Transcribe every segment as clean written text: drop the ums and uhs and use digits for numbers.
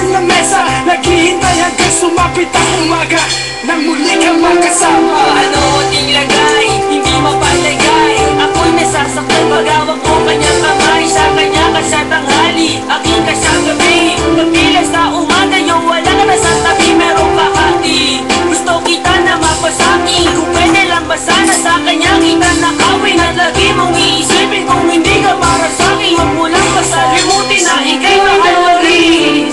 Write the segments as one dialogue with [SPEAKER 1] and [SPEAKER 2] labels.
[SPEAKER 1] ng mesa, naghihintay hanggang sumapit ang umaga nang muli kang makasama.
[SPEAKER 2] Ano ating lagay, hindi mapalagay. Ako'y nasasaktan pag hawak ko kanyang kamay. Sa kanya ka sa tanghali, aking ka sa gabi. Pagpilas sa umaga, yung wala ka na sa tabi. Meron ka hati, gusto kita na mapasaki. Kung pwede lang ba sana sa kanya kita nakawin. At lagi mong iisipin kung hindi ka para sa'kin. Huwag mo lang pasalimutin na ika'y mahal mo rin.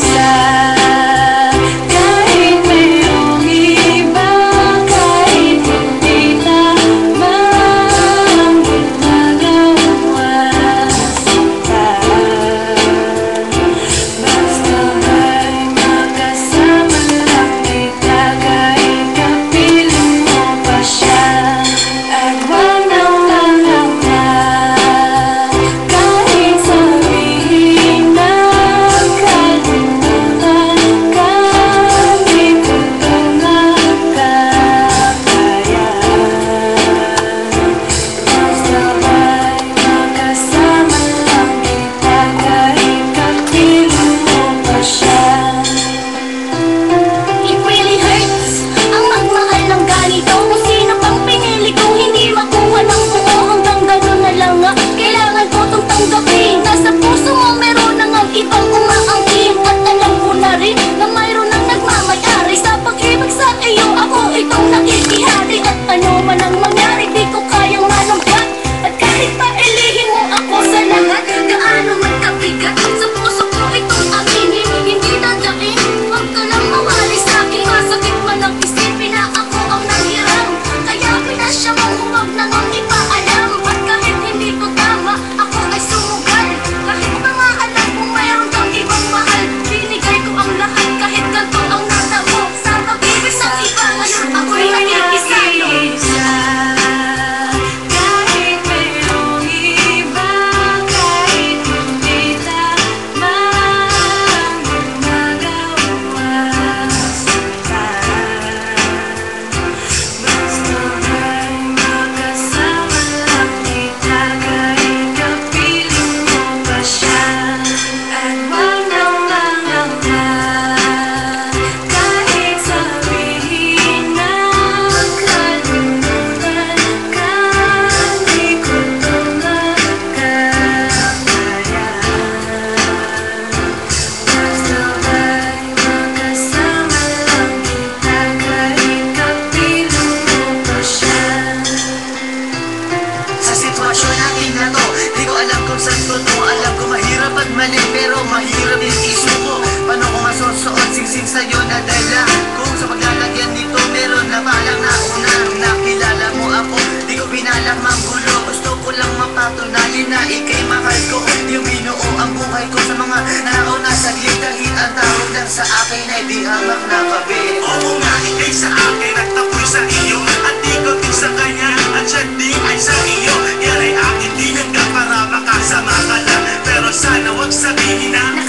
[SPEAKER 3] Pero mahirap din isuko. Paano ko masusuot singsing sa'yo na dala? Kung sa paglalagyan nito meron na palang nauna. Nung nakilala mo ako, di ko binalang manggulo. Gusto ko lang mapatunayan na ika'y mahal ko. Yung binuo ang buhay ko sa mga nauna saglit. Kahit ang tawag lang sa akin ay di hamak na kabit.
[SPEAKER 4] Oo nga, ika'y sa akin at ako'y sa iyo. At di ko din sa kanya at siya din ay sa iyo. Yan ay akin din hanggang para makasama ka lang. Pero sana wag sabihin na